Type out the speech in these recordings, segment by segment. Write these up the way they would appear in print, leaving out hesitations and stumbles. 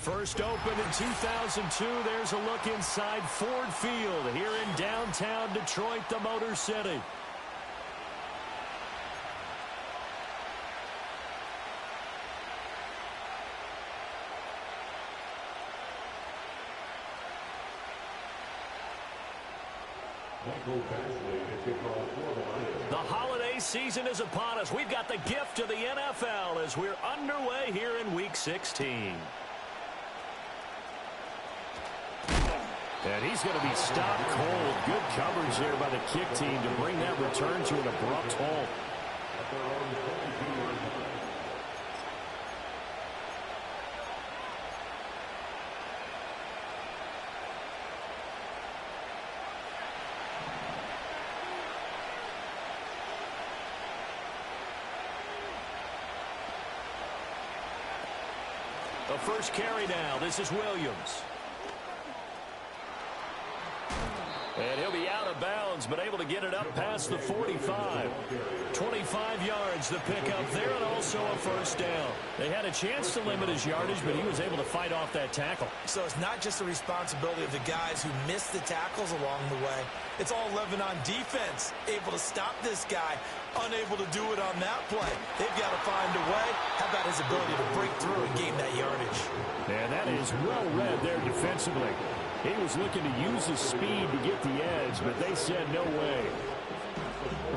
First opened in 2002, there's a look inside Ford Field here in downtown Detroit, the Motor City. The holiday season is upon us. We've got the gift of the NFL as we're underway here in Week 16. And he's going to be stopped cold. Good coverage there by the kick team to bring that return to an abrupt halt. The first carry now. This is Williams. And he'll be out of bounds, but able to get it up past the 45. 25 yards the pickup there, and also a first down. They had a chance to limit his yardage, but he was able to fight off that tackle. So it's not just the responsibility of the guys who missed the tackles along the way. It's all Lebanon defense, able to stop this guy, unable to do it on that play. They've got to find a way. How about his ability to break through and gain that yardage? And that is well read there defensively. He was looking to use his speed to get the edge, but they said no way.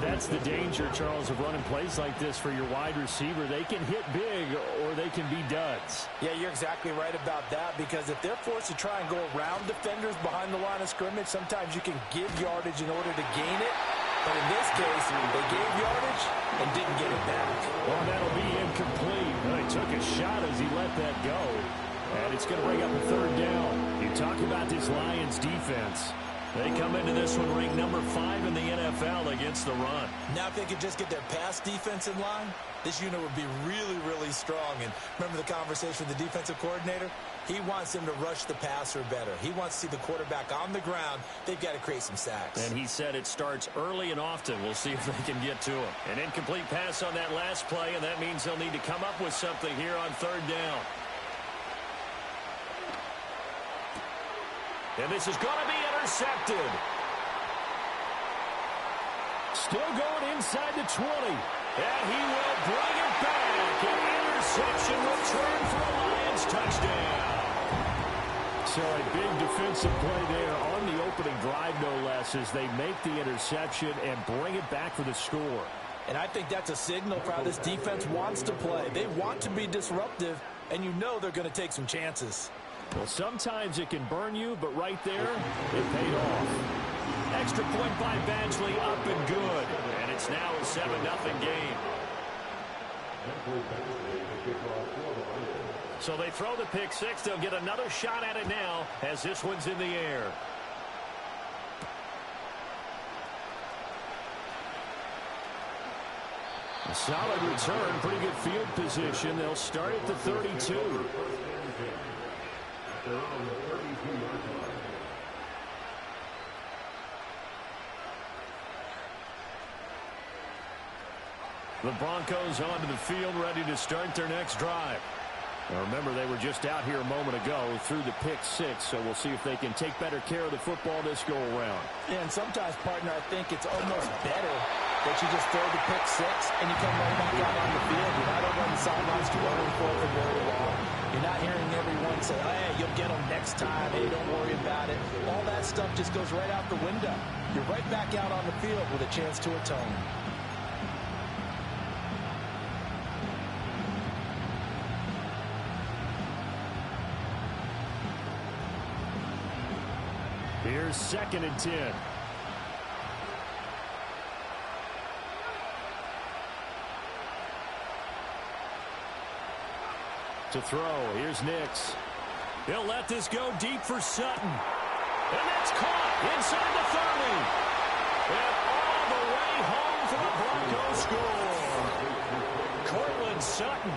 That's the danger, Charles, of running plays like this for your wide receiver. They can hit big or they can be duds. Yeah, you're exactly right about that, because if they're forced to try and go around defenders behind the line of scrimmage, sometimes you can give yardage in order to gain it. But in this case, they gave yardage and didn't get it back. Well, that'll be incomplete. Well, he took a shot as he let that go. And it's going to bring up a third down. You talk about this Lions defense. They come into this one ranked number 5 in the NFL against the run. Now if they could just get their pass defense in line, this unit would be really, really strong. And remember the conversation with the defensive coordinator? He wants them to rush the passer better. He wants to see the quarterback on the ground. They've got to create some sacks. And he said it starts early and often. We'll see if they can get to him. An incomplete pass on that last play, and that means they'll need to come up with something here on third down. And this is going to be intercepted. Still going inside the 20. And he will bring it back. An interception return for a Lions touchdown. So a big defensive play there on the opening drive, no less, as they make the interception and bring it back for the score. And I think that's a signal for how this defense wants to play. They want to be disruptive, and you know they're going to take some chances. Well, sometimes it can burn you, but right there, it paid off. Extra point by Badgley, up and good. And it's now a 7-0 game. So they throw the pick six. They'll get another shot at it now as this one's in the air. A solid return, pretty good field position. They'll start at the 32. The Broncos onto the field, ready to start their next drive. Now remember, they were just out here a moment ago through the pick six, so we'll see if they can take better care of the football this go-around. Yeah, and sometimes, partner, I think it's almost better that you just throw the pick six and you come right back out on the field. You're not over on the sidelines to run forward and very long. You're not hearing everyone say, oh, hey, you'll get them next time. Hey, don't worry about it. All that stuff just goes right out the window. You're right back out on the field with a chance to atone. Here's 2nd and 10. To throw, here's Nix. He'll let this go deep for Sutton. And that's caught inside the 30. And all the way home for a Bronco score. Cortland Sutton,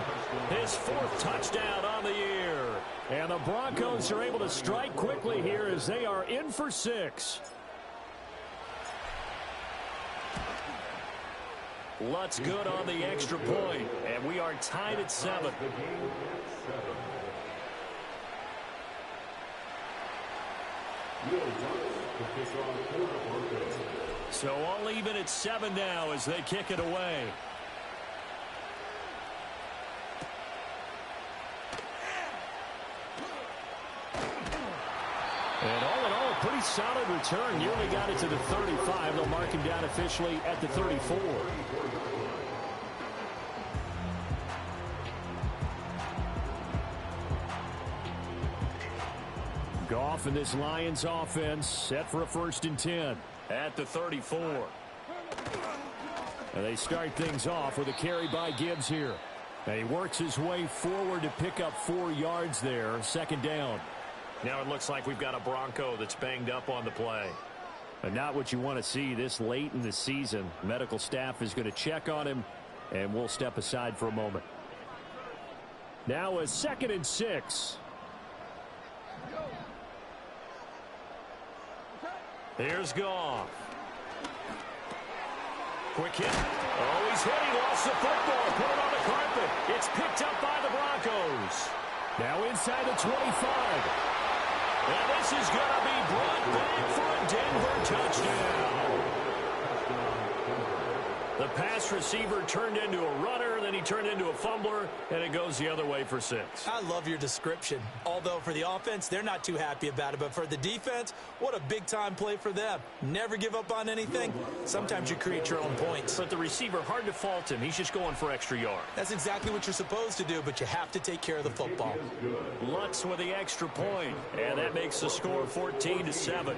his 4th touchdown on the year. And the Broncos are able to strike quickly here as they are in for 6. Lutz good on the extra point, and we are tied at 7. So all even at 7 now as they kick it away. And all in all, a pretty solid return. Nearly got it to the 35. They'll mark him down officially at the 34. Goff and this Lions offense set for a 1st and 10 at the 34. And they start things off with a carry by Gibbs here. And he works his way forward to pick up 4 yards there. 2nd down. Now it looks like we've got a Bronco that's banged up on the play. And not what you want to see this late in the season. Medical staff is going to check on him, and we'll step aside for a moment. Now a 2nd and 6. Here's Goff. Quick hit. Oh, he's hit. He lost the football. Put it on the carpet. It's picked up by the Broncos. Now inside the 25. And this is going to be brought back for a Denver touchdown. The pass receiver turned into a runner, then he turned into a fumbler, and it goes the other way for 6. I love your description. Although for the offense, they're not too happy about it. But for the defense, what a big-time play for them. Never give up on anything. Sometimes you create your own points. But the receiver, hard to fault him. He's just going for extra yard. That's exactly what you're supposed to do, but you have to take care of the football. Lutz with the extra point, and that makes the score 14-7.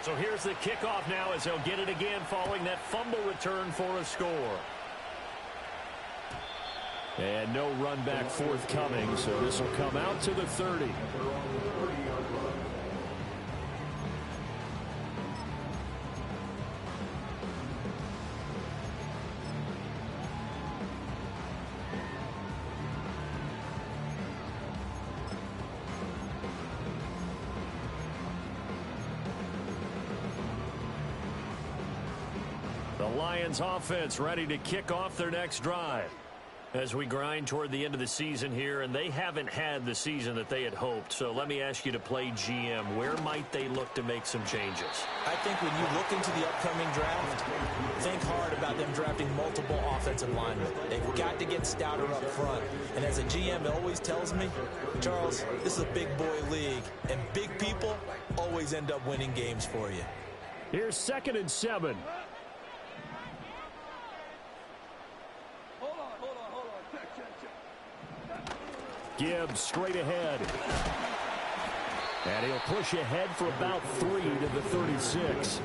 So here's the kickoff now as they'll get it again following that fumble return for a score. And no run back forthcoming, so this will come out to the 30. The Lions offense ready to kick off their next drive as we grind toward the end of the season here, and they haven't had the season that they had hoped. So let me ask you to play GM. Where might they look to make some changes? I think when you look into the upcoming draft, think hard about them drafting multiple offensive linemen. They've got to get stouter up front. And as a GM, it always tells me, Charles, this is a big boy league, and big people always end up winning games for you. Here's 2nd and 7. Gibbs straight ahead. And he'll push ahead for about 3 to the 36.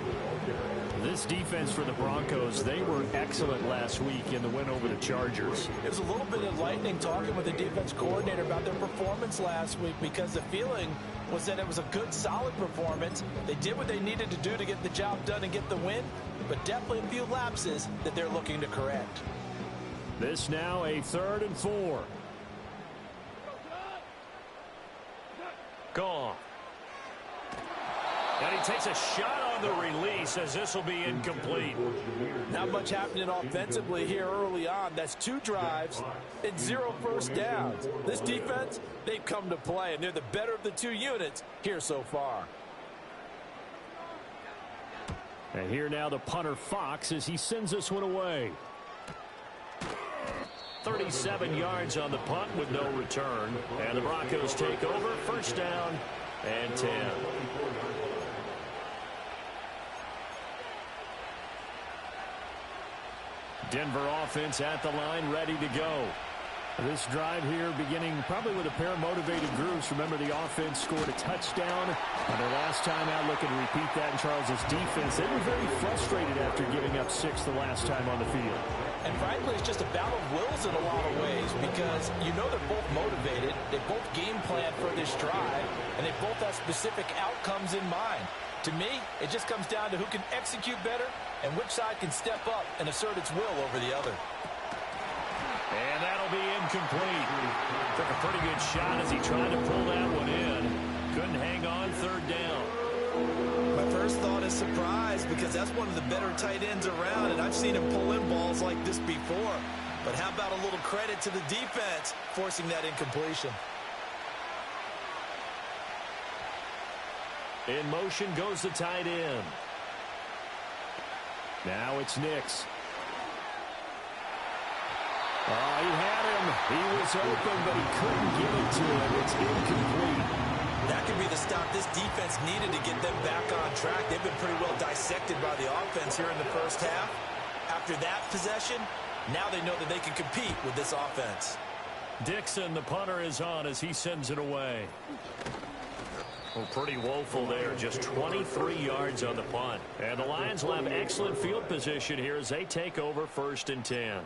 This defense for the Broncos, they were excellent last week in the win over the Chargers. It was a little bit enlightening talking with the defense coordinator about their performance last week, because the feeling was that it was a good, solid performance. They did what they needed to do to get the job done and get the win, but definitely a few lapses that they're looking to correct. This now a 3rd and 4. Gone. And he takes a shot on the release as this will be incomplete. Not much happening offensively here early on. That's 2 drives and 0 first downs. This defense, they've come to play, and they're the better of the 2 units here so far. And here now the punter Fox as he sends this one away. 37 yards on the punt with no return. And the Broncos take over. 1st down and 10. Denver offense at the line, ready to go. This drive here beginning probably with a pair of motivated groups. Remember, the offense scored a touchdown on their last time out. Looking to repeat that in Charles's defense. They were very frustrated after giving up 6 the last time on the field. And frankly, it's just a battle of wills in a lot of ways, because you know they're both motivated. They both game plan for this drive, and they both have specific outcomes in mind. To me, it just comes down to who can execute better and which side can step up and assert its will over the other. And that'll be incomplete. Took a pretty good shot as he tried to pull that one in. Couldn't hang on. 3rd down. My first thought is surprise, because that's one of the better tight ends around, and I've seen him pull in balls like this before. But how about a little credit to the defense forcing that incompletion? In motion goes the tight end. Now it's Nix. Oh, he had him. He was open, but he couldn't get it to him. It's incomplete. That could be the stop this defense needed to get them back on track. They've been pretty well dissected by the offense here in the first half. After that possession, now they know that they can compete with this offense. Dixon, the punter, is on as he sends it away. Well, pretty woeful there. Just 23 yards on the punt. And the Lions will have excellent field position here as they take over 1st and 10.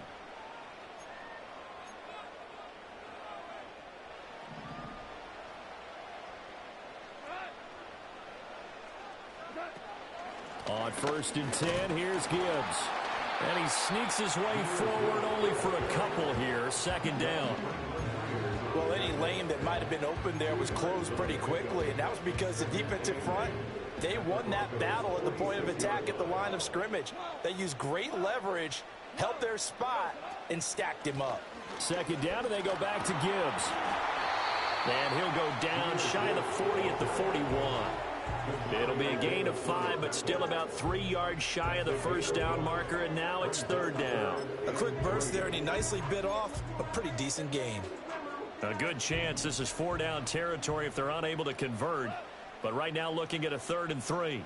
On 1st and 10, here's Gibbs. And he sneaks his way forward only for a couple here. 2nd down. Well, any lane that might have been open there was closed pretty quickly, and that was because the defensive front, they won that battle at the point of attack at the line of scrimmage. They used great leverage, held their spot, and stacked him up. 2nd down, and they go back to Gibbs. And he'll go down shy of the 40 at the 41. It'll be a gain of 5, but still about 3 yards shy of the 1st down marker, and now it's 3rd down. A quick burst there, and he nicely bit off a pretty decent gain. A good chance this is 4-down territory if they're unable to convert. But right now looking at a 3rd and 3.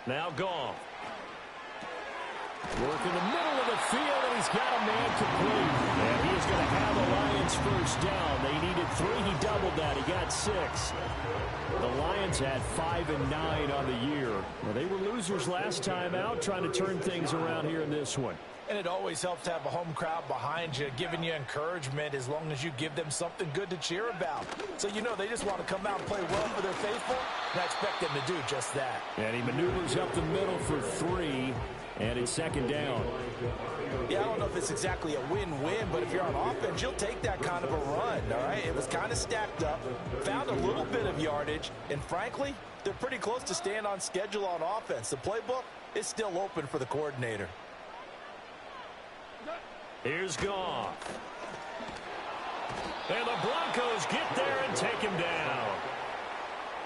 Now Goff. Work in the middle of the field, and he's got a man complete. And he's going to have the Lions 1st down. They needed 3. He doubled that. He got 6. The Lions had 5 and 9 on the year. Well, they were losers last time out, trying to turn things around here in this one. And it always helps to have a home crowd behind you, giving you encouragement as long as you give them something good to cheer about. So you know they just want to come out and play well for their faithful, and I expect them to do just that. And he maneuvers up the middle for 3, and it's 2nd down. Yeah, I don't know if it's exactly a win-win, but if you're on offense, you'll take that kind of a run, all right? It was kind of stacked up, found a little bit of yardage, and frankly, they're pretty close to staying on schedule on offense. The playbook is still open for the coordinator. Here's Goff. And the Broncos get there and take him down.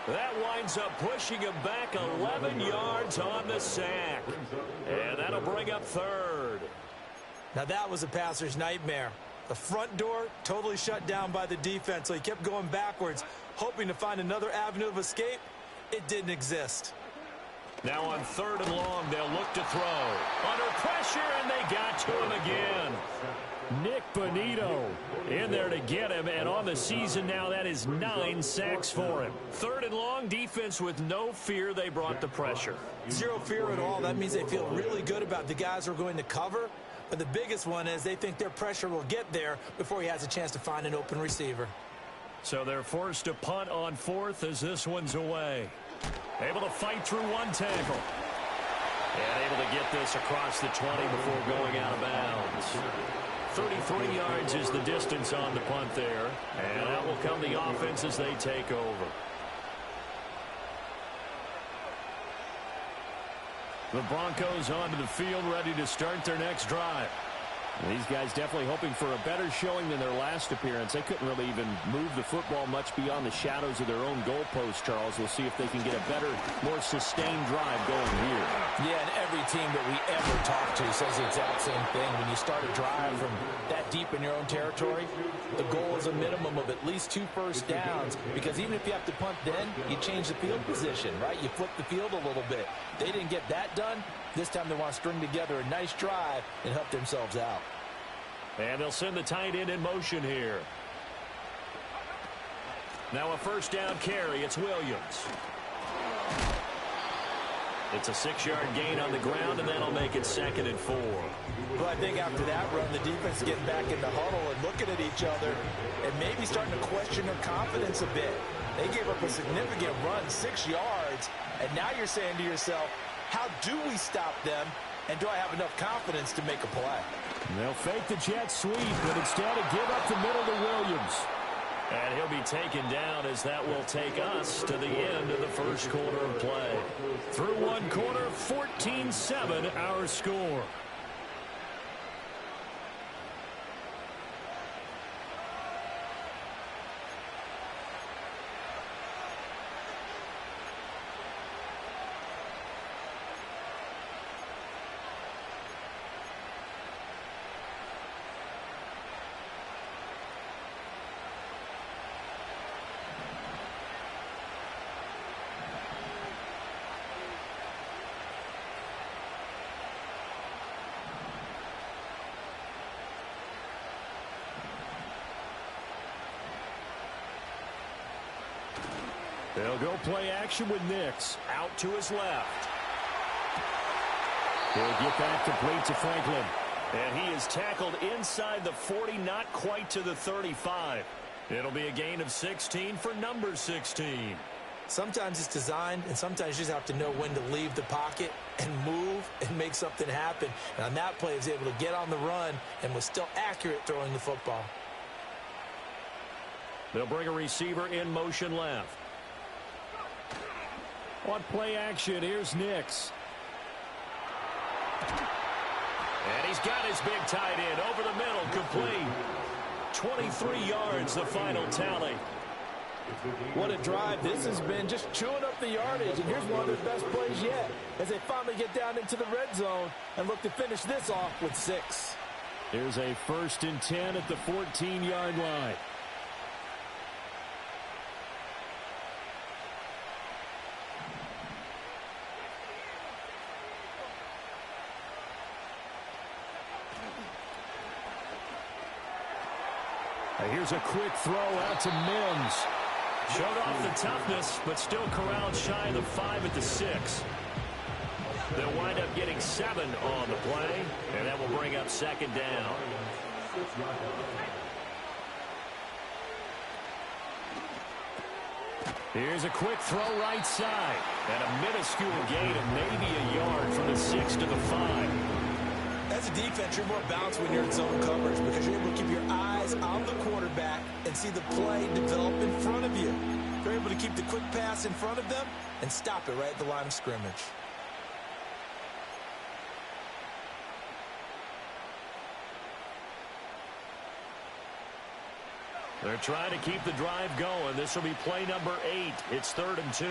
That winds up pushing him back 11 yards on the sack. And that'll bring up 3rd. Now that was a passer's nightmare. The front door totally shut down by the defense, so he kept going backwards, hoping to find another avenue of escape. It didn't exist. Now on 3rd and long, they'll look to throw. Under pressure, and they got to him again. Nick Bonito in there to get him, and on the season now, that is 9 sacks for him. 3rd and long, defense with no fear. They brought the pressure. Zero fear at all. That means they feel really good about the guys who are going to cover. But the biggest one is they think their pressure will get there before he has a chance to find an open receiver. So they're forced to punt on 4th as this one's away. Able to fight through one tackle. And able to get this across the 20 before going out of bounds. 33 yards is the distance on the punt there. And out will come the offense as they take over. The Broncos onto the field, ready to start their next drive. These guys definitely hoping for a better showing than their last appearance. They couldn't really even move the football much beyond the shadows of their own goalpost, Charles. We'll see if they can get a better, more sustained drive going here. Yeah, and every team that we ever talk to says the exact same thing. When you start a drive from that deep in your own territory, the goal is a minimum of at least 2 first downs, because even if you have to punt then, you change the field position, right? You flip the field a little bit. They didn't get that done. This time they want to string together a nice drive and help themselves out. And they'll send the tight end in motion here. Now a 1st down carry. It's Williams. It's a 6-yard gain on the ground, and that'll make it 2nd and 4. Well, I think after that run, the defense is getting back in the huddle and looking at each other and maybe starting to question their confidence a bit. They gave up a significant run, 6 yards, and now you're saying to yourself, how do we stop them, and do I have enough confidence to make a play? They'll fake the jet sweep, but instead give up the middle to Williams. And he'll be taken down as that will take us to the end of the first quarter of play. Through one quarter, 14-7 our score. They'll go play action with Nix. Out to his left. He'll get back complete to Franklin. And he is tackled inside the 40, not quite to the 35. It'll be a gain of 16 for number 16. Sometimes it's designed, and sometimes you just have to know when to leave the pocket and move and make something happen. And on that play, he was able to get on the run and was still accurate throwing the football. They'll bring a receiver in motion left. On play action, here's Nix. And he's got his big tight end over the middle, complete. 23 yards, the final tally. What a drive this has been, just chewing up the yardage. And here's one of their best plays yet as they finally get down into the red zone and look to finish this off with 6. Here's a 1st and 10 at the 14-yard line. Here's a quick throw out to Mims. Showed off the toughness, but still corralled shy of the 5 at the 6. They'll wind up getting 7 on the play, and that will bring up 2nd down. Here's a quick throw right side, and a minuscule gain of maybe a yard from the 6 to the 5. As a defense, you're more balanced when you're in zone coverage because you're able to keep your eyes on the quarterback and see the play develop in front of you. You're able to keep the quick pass in front of them and stop it right at the line of scrimmage. They're trying to keep the drive going. This will be play number 8. It's 3rd and 2.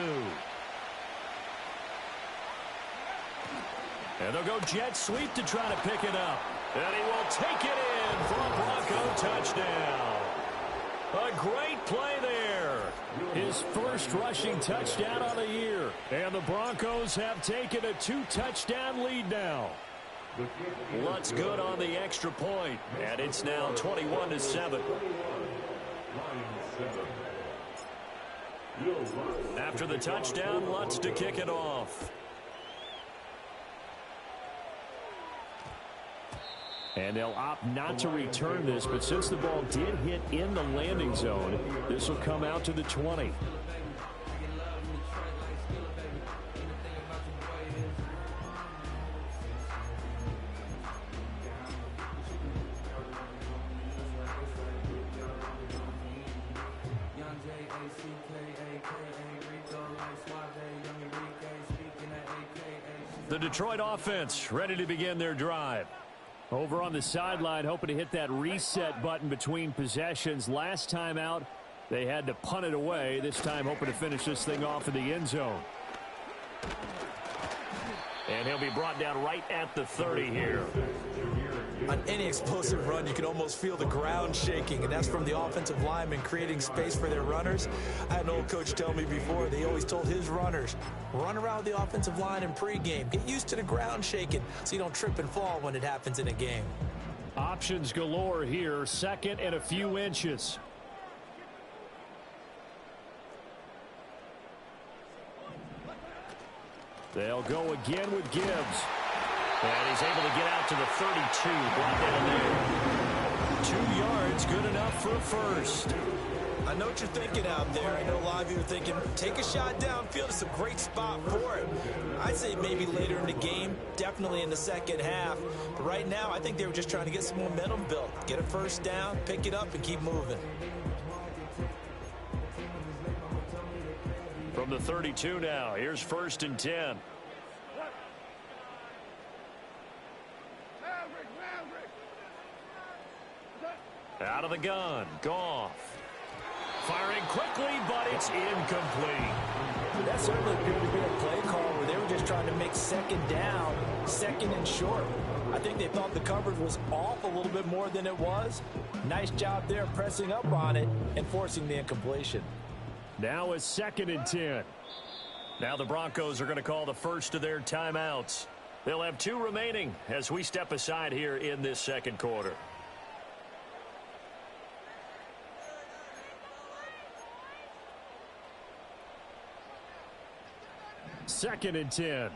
And they'll go jet sweep to try to pick it up. And he will take it in for a Bronco touchdown. A great play there. His first rushing touchdown on the year. And the Broncos have taken a 2-touchdown lead now. Lutz good on the extra point. And it's now 21-7. After the touchdown, Lutz to kick it off. And they'll opt not to return this, but since the ball did hit in the landing zone, this will come out to the 20. The Detroit offense ready to begin their drive. Over on the sideline, hoping to hit that reset button between possessions. Last time out, they had to punt it away. This time, hoping to finish this thing off in the end zone. And he'll be brought down right at the 30 here. On any explosive run, you can almost feel the ground shaking, and that's from the offensive linemen creating space for their runners. I had an old coach tell me before, they always told his runners, run around the offensive line in pregame. Get used to the ground shaking so you don't trip and fall when it happens in a game. Options galore here, 2nd and a few inches. They'll go again with Gibbs. And he's able to get out to the 32, brought down there. 2 yards, good enough for a first. I know what you're thinking out there. I know a lot of you are thinking, take a shot downfield. It's a great spot for it. I'd say maybe later in the game, definitely in the second half. But right now, I think they were just trying to get some momentum built. Get a first down, pick it up, and keep moving. the 32 now. Here's 1st and 10. Out of the gun, Goff. Firing quickly, but it's incomplete. That certainly appeared to be a play call where they were just trying to make second down, second and short. I think they thought the coverage was off a little bit more than it was. Nice job there pressing up on it and forcing the incompletion. Now it's 2nd and 10. Now the Broncos are going to call the first of their timeouts. They'll have 2 remaining as we step aside here in this second quarter. Second and 10.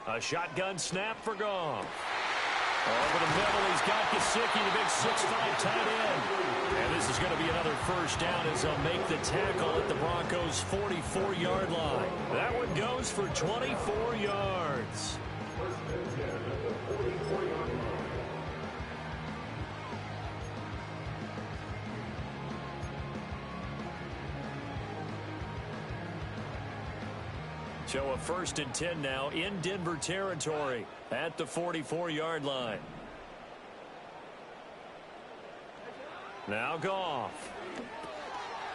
A shotgun snap for Goff. Over the middle, he's got Gesicki, the big 6'5" tight end. And this is going to be another first down as they'll make the tackle at the Broncos' 44-yard line. That one goes for 24 yards. So a 1st and 10 now in Denver territory at the 44-yard line. Now Goff.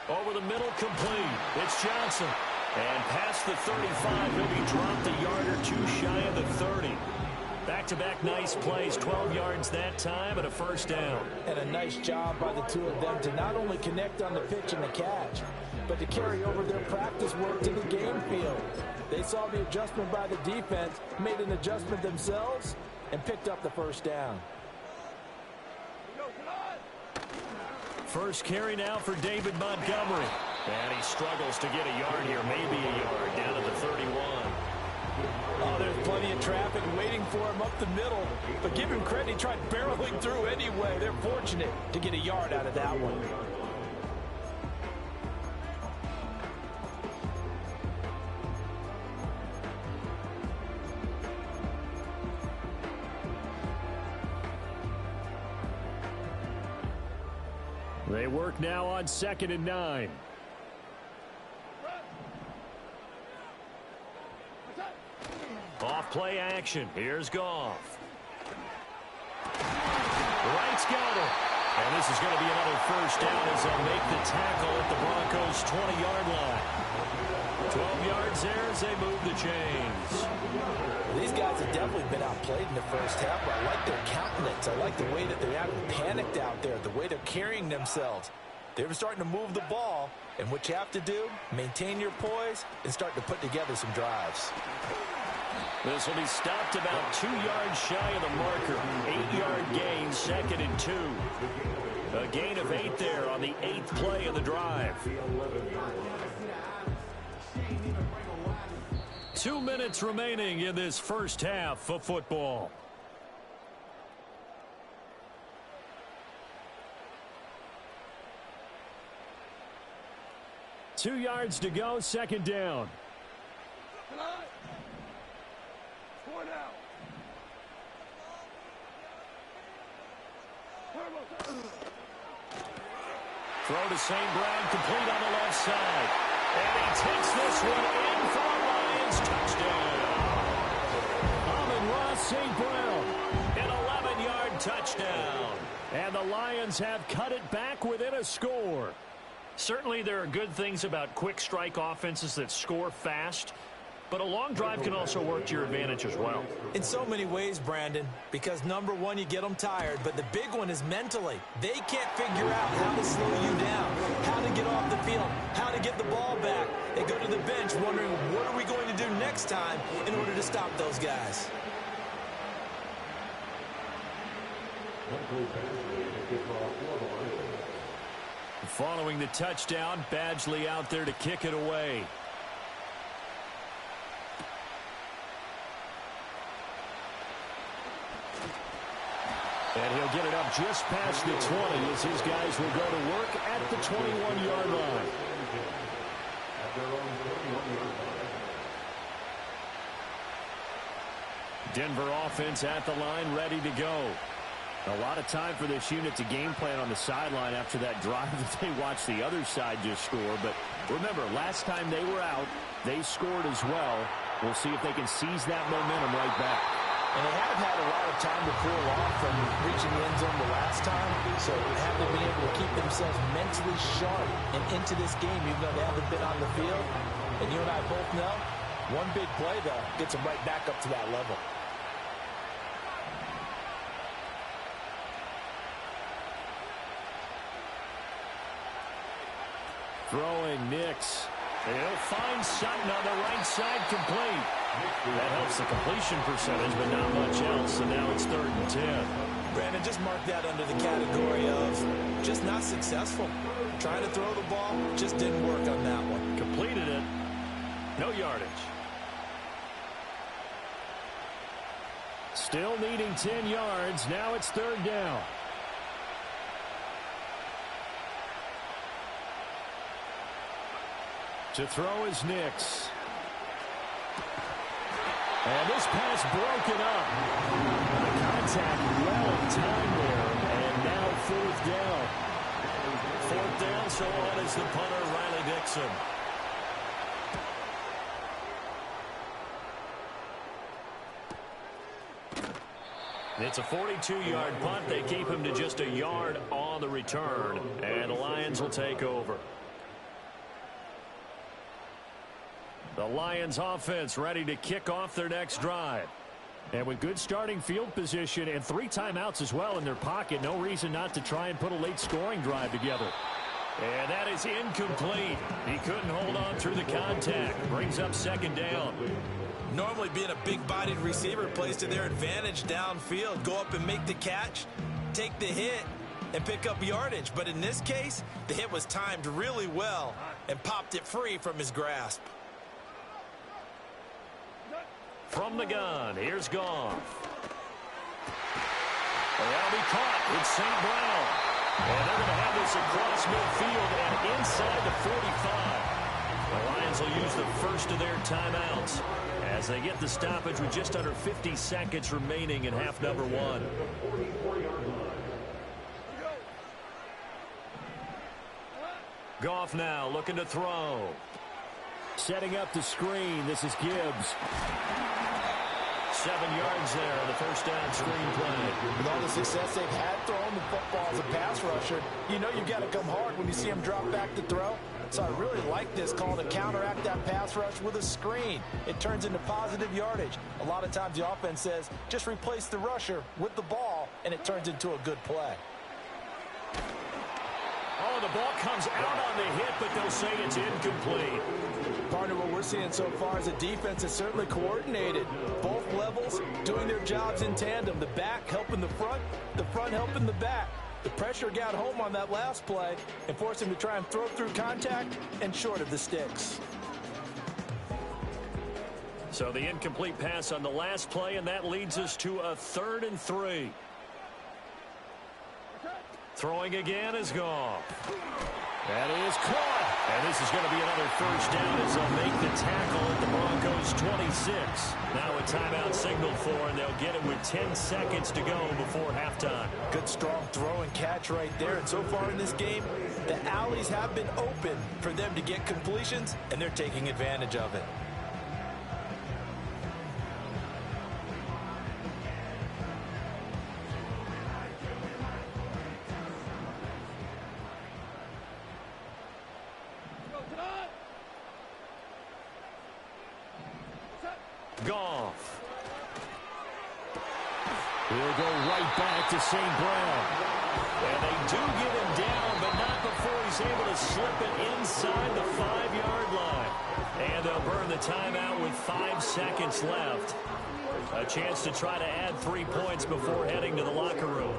Over the middle, complete. It's Johnson. And past the 35, he'll be dropped a yard or 2 shy of the 30. Back-to-back nice plays, 12 yards that time and a first down. And a nice job by the 2 of them to not only connect on the pitch and the catch, but to carry over their practice work to the game field. They saw the adjustment by the defense, made an adjustment themselves, and picked up the first down. First carry now for David Montgomery. And he struggles to get a yard here, maybe a yard, down to the 31. Oh, there's plenty of traffic waiting for him up the middle. But give him credit, he tried barreling through anyway. They're fortunate to get a yard out of that one. They work now on 2nd and 9. Off play action. Here's Goff. Wright's got it. And this is going to be another first down as they'll make the tackle at the Broncos' 20-yard line. 12 yards there as they move the chains. These guys have definitely been outplayed in the first half, but I like their countenance. I like the way that they're acting panicked out there, the way they're carrying themselves. They're starting to move the ball, and what you have to do, maintain your poise and start to put together some drives. This will be stopped about 2 yards shy of the marker. 8-yard gain, 2nd and 2. A gain of 8 there on the 8th play of the drive. 2 minutes remaining in this first half of football. Two yards to go, second down. Throw to St. Brown, complete on the left side. And he takes this one in for a Lions touchdown. Amon-Ra St. Brown, an 11-yard touchdown. And the Lions have cut it back within a score. Certainly there are good things about quick strike offenses that score fast, but a long drive can also work to your advantage as well. In so many ways, Brandon, because number one, you get them tired, but the big one is mentally. They can't figure out how to slow you down, how to get off the field, how to get the ball back. They go to the bench wondering, what are we going to do next time in order to stop those guys? Following the touchdown, Badgley out there to kick it away. And he'll get it up just past the 20 as his guys will go to work at the 21-yard line. Denver offense at the line, ready to go. A lot of time for this unit to game plan on the sideline after that drive that they watched the other side just score. But remember, last time they were out, they scored as well. We'll see if they can seize that momentum right back. And they have had a lot of time to cool off from reaching the end zone the last time, so have to be able to keep themselves mentally sharp and into this game, even though they haven't been on the field. And you and I both know, one big play, though, gets them right back up to that level. Throwing Nix. He'll find Sutton on the right side, complete. That helps the completion percentage, but not much else. So now it's 3rd and 10. Brandon, just mark that under the category of just not successful. Trying to throw the ball, just didn't work on that one. Completed it. No yardage. Still needing 10 yards. Now it's 3rd down. To throw is Nix. And this pass broken up. The contact well timed there. And now 4th down. 4th down, so on is the punter, Riley Dixon. It's a 42-yard punt. They keep him to just a yard on the return. And the Lions will take over. The Lions offense ready to kick off their next drive. And with good starting field position and 3 timeouts as well in their pocket, no reason not to try and put a late scoring drive together. And that is incomplete. He couldn't hold on through the contact. Brings up 2nd down. Normally being a big-bodied receiver plays to their advantage downfield. Go up and make the catch, take the hit, and pick up yardage. But in this case, the hit was timed really well and popped it free from his grasp. From the gun, here's Goff. That'll be caught. It's St. Brown. And they're going to have this across midfield and inside the 45. The Lions will use the first of their timeouts as they get the stoppage with just under 50 seconds remaining in half number 1. Goff now looking to throw. Setting up the screen. This is Gibbs. 7 yards there on the first down screen play. With all the success they've had throwing the football as a pass rusher, you know you've got to come hard when you see him drop back to throw. So I really like this call to counteract that pass rush with a screen. It turns into positive yardage. A lot of times the offense says, just replace the rusher with the ball, and it turns into a good play. Oh, the ball comes out on the hit, but they'll say it's incomplete. Partner, what we're seeing so far is a defense is certainly coordinated. Both levels doing their jobs in tandem. The back helping the front helping the back. The pressure got home on that last play and forced him to try and throw through contact and short of the sticks. So the incomplete pass on the last play, and that leads us to a 3rd and 3. Throwing again is Goff. That is caught. And this is going to be another first down as they'll make the tackle at the Broncos 26. Now a timeout signaled for, and they'll get it with 10 seconds to go before halftime. Good strong throw and catch right there. And so far in this game, the alleys have been open for them to get completions, and they're taking advantage of it. Goff. He'll go right back to St. Brown. And they do get him down, but not before he's able to slip it inside the 5-yard line. And they'll burn the timeout with 5 seconds left. A chance to try to add 3 points before heading to the locker room.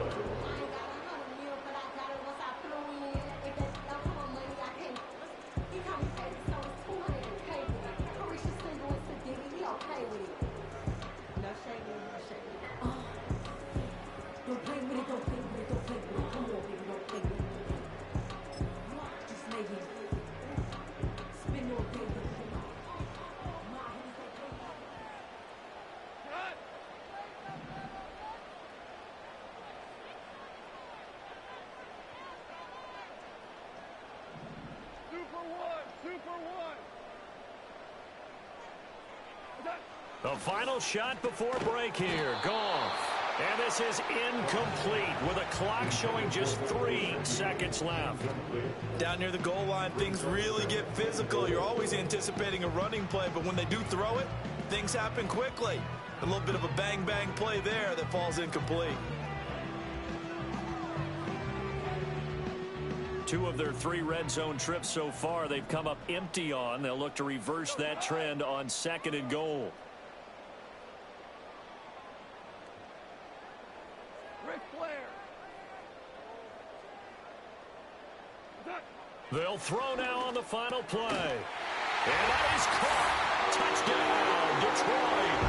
The final shot before break here. Goff. And this is incomplete with a clock showing just 3 seconds left. Down near the goal line, things really get physical. You're always anticipating a running play, but when they do throw it, things happen quickly. A little bit of a bang-bang play there that falls incomplete. 2 of their 3 red zone trips so far they've come up empty on. They'll look to reverse that trend on 2nd and goal. They'll throw now on the final play. And that is caught. Touchdown, Detroit.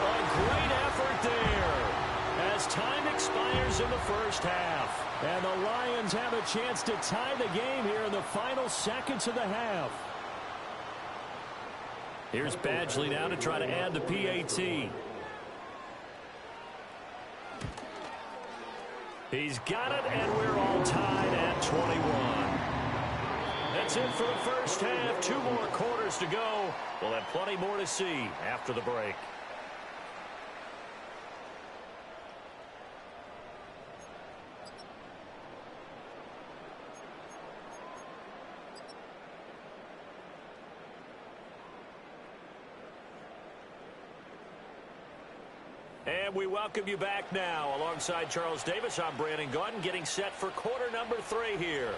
A great effort there as time expires in the first half. And the Lions have a chance to tie the game here in the final seconds of the half. Here's Badgley now to try to add the PAT. He's got it, and we're all tied at 21. That's it for the first half. 2 more quarters to go. We'll have plenty more to see after the break. And we welcome you back now. Alongside Charles Davis, I'm Brandon Gaudin, getting set for quarter number 3 here.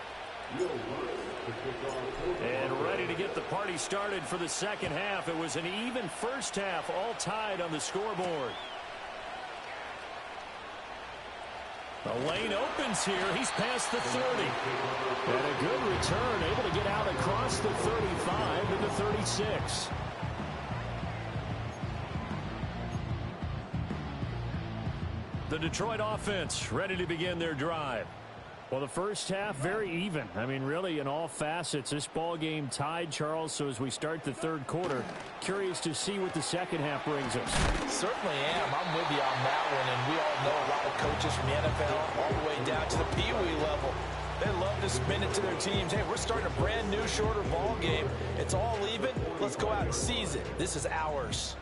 And ready to get the party started for the second half. It was an even first half, all tied on the scoreboard. The lane opens here. He's past the 30. And a good return, able to get out across the 35 to the 36. The Detroit offense ready to begin their drive. Well, the first half, very even. I mean, really, in all facets, this ball game tied, Charles. So as we start the third quarter, curious to see what the second half brings us. Certainly am. I'm with you on that one. And we all know a lot of coaches from the NFL all the way down to the Pee Wee level. They love to spin it to their teams. Hey, we're starting a brand new, shorter ball game. It's all even. Let's go out and seize it. This is ours.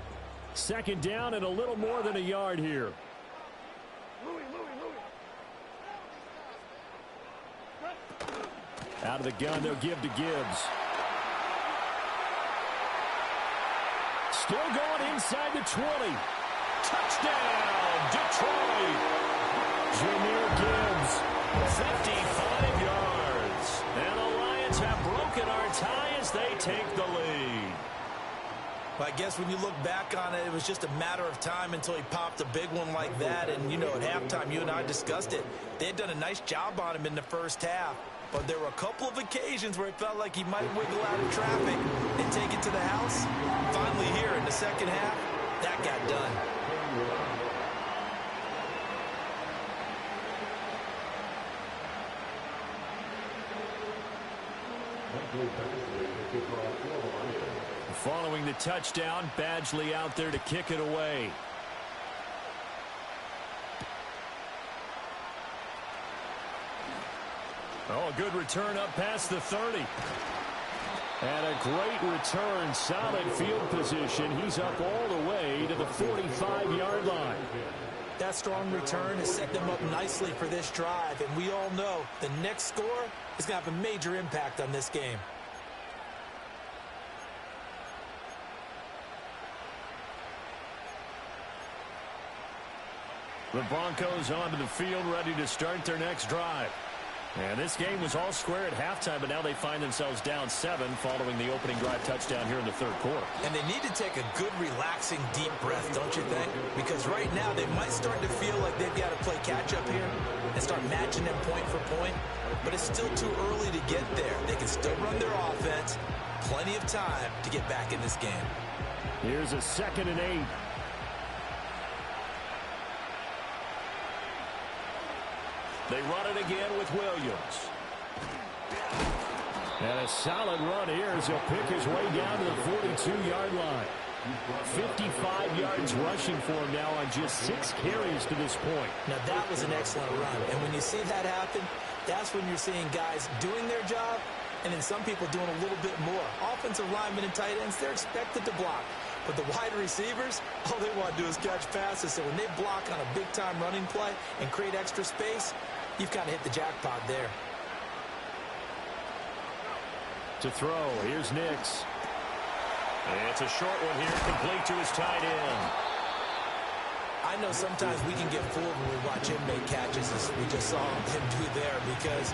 Second down and a little more than a yard here. Out of the gun, they'll give to Gibbs. Still going inside the 20. Touchdown, Detroit. Jahmyr Gibbs, 55 yards. And the Lions have broken our tie as they take the lead. Well, I guess when you look back on it, it was just a matter of time until he popped a big one like that. And, you know, at halftime, you and I discussed it. They had done a nice job on him in the first half. But there were a couple of occasions where it felt like he might wiggle out of traffic and take it to the house. Finally here in the second half, that got done. Following the touchdown, Badgley out there to kick it away. Oh, a good return up past the 30. And a great return, solid field position. He's up all the way to the 45-yard line. That strong return has set them up nicely for this drive. And we all know the next score is going to have a major impact on this game. The Broncos onto the field, ready to start their next drive. And this game was all square at halftime, but now they find themselves down 7 following the opening drive touchdown here in the third quarter. And they need to take a good, relaxing, deep breath, don't you think? Because right now they might start to feel like they've got to play catch-up here and start matching them point for point. But it's still too early to get there. They can still run their offense. Plenty of time to get back in this game. Here's a 2nd and 8. They run it again with Williams. And a solid run here as he'll pick his way down to the 42-yard line. 55 yards rushing for him now on just 6 carries to this point. Now that was an excellent run. And when you see that happen, that's when you're seeing guys doing their job And then some people doing a little bit more. Offensive linemen and tight ends, they're expected to block. But the wide receivers, all they want to do is catch passes. So when they block on a big-time running play and create extra space, you've kind of hit the jackpot there. To throw, here's Nix. And it's a short one here, complete to his tight end. I know sometimes we can get fooled when we watch him make catches, as we just saw him do there, because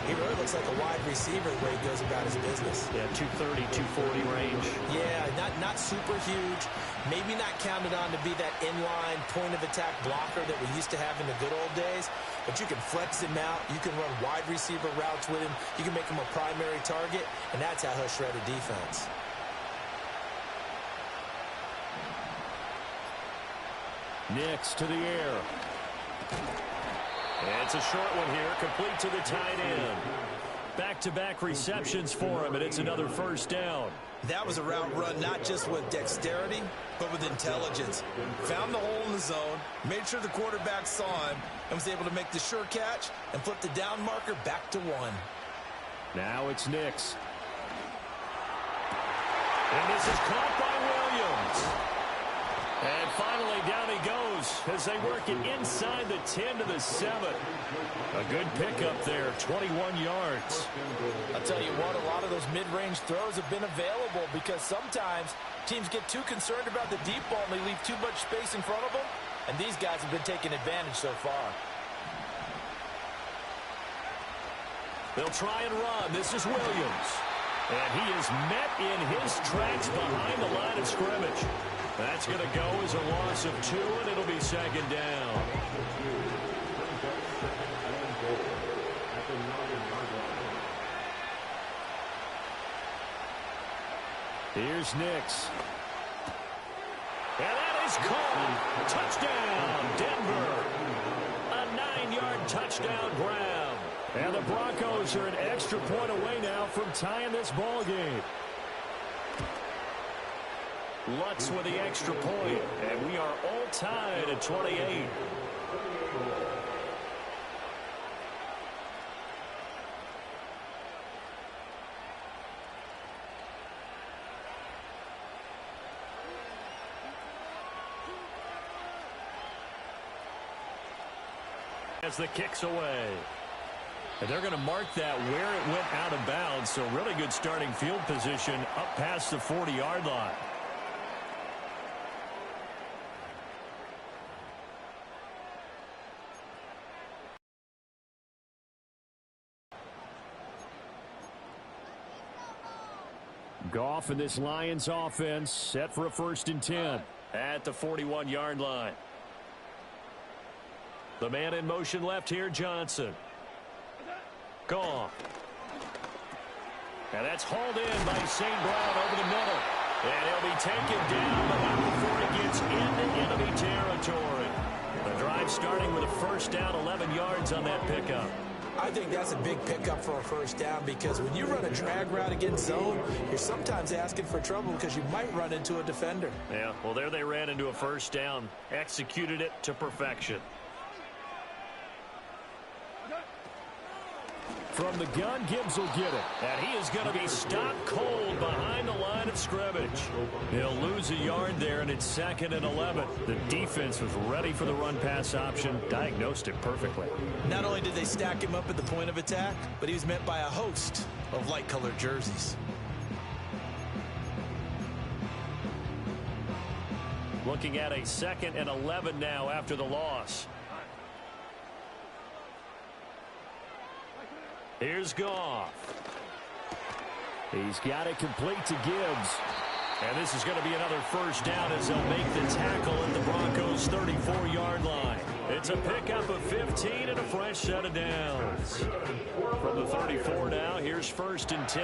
he really looks like a wide receiver the way he goes about his business. Yeah, 230, 240 range. Yeah, not super huge. Maybe not counted on to be that inline point-of-attack blocker that we used to have in the good old days, but you can flex him out. You can run wide receiver routes with him. You can make him a primary target, and that's how he'll shred a defense. Nix to the air. And it's a short one here, complete to the tight end. Back-to-back receptions for him, and it's another first down. That was a route run not just with dexterity, but with intelligence. Found the hole in the zone, made sure the quarterback saw him, and was able to make the sure catch and flip the down marker back to 1. Now it's Nix. And this is caught by Williams. And finally, down he goes as they work it inside the 10 to the 7. A good pickup there, 21 yards. I'll tell you what, a lot of those mid-range throws have been available because sometimes teams get too concerned about the deep ball and they leave too much space in front of them, and these guys have been taking advantage so far. They'll try and run. This is Williams. And he is met in his tracks behind the line of scrimmage. That's going to go as a loss of 2, and it'll be second down. Here's Nix. And that is caught. Touchdown, Denver. A 9-yard touchdown grab. And the Broncos are an extra point away now from tying this ball game. Lutz with the extra point, and we are all tied at 28. As the kick's away. And they're going to mark that where it went out of bounds, so really good starting field position up past the 40-yard line. Goff and this Lions offense set for a 1st and 10 at the 41-yard line. The man in motion left here, Johnson. Goff. And that's hauled in by St. Brown over the middle. And he'll be taken down, but not before he gets into enemy territory. The drive starting with a first down, 11 yards on that pickup. I think that's a big pickup for a first down because when you run a drag route against zone, you're sometimes asking for trouble because you might run into a defender. Yeah, well, there they ran into a first down, executed it to perfection. From the gun, Gibbs will get it. And he is going to be stopped cold behind the line of scrimmage. He'll lose a yard there, and it's 2nd and 11. The defense was ready for the run-pass option, diagnosed it perfectly. Not only did they stack him up at the point of attack, but he was met by a host of light-colored jerseys. Looking at a 2nd and 11 now after the loss. Here's Goff. He's got it complete to Gibbs. And this is going to be another first down as they'll make the tackle at the Broncos' 34-yard line. It's a pickup of 15 and a fresh set of downs. From the 34 now, here's 1st and 10.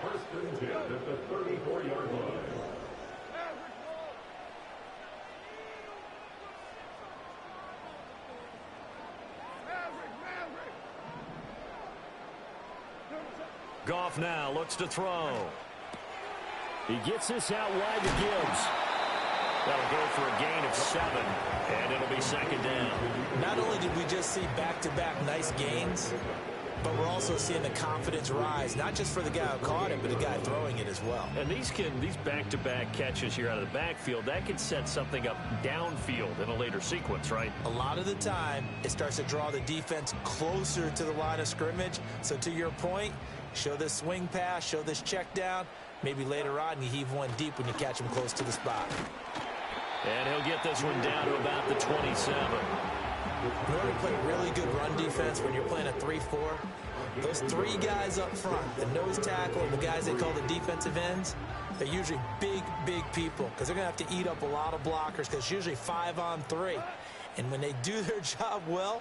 1st and 10 at the 34-yard line. Goff now looks to throw. He gets this out wide to Gibbs. That'll go for a gain of 7, and it'll be 2nd down. Not only did we just see back-to-back nice gains, but we're also seeing the confidence rise, not just for the guy who caught it, but the guy throwing it as well. And these back-to-back catches here out of the backfield, that can set something up downfield in a later sequence, right? A lot of the time, it starts to draw the defense closer to the line of scrimmage. So to your point, show this swing pass, show this check down. Maybe later on you heave one deep when you catch him close to the spot. And he'll get this one down to about the 27. You want to play really good run defense when you're playing a 3-4. Those three guys up front, the nose tackle and the guys they call the defensive ends, they're usually big people because they're going to have to eat up a lot of blockers because it's usually 5-on-3. And when they do their job well,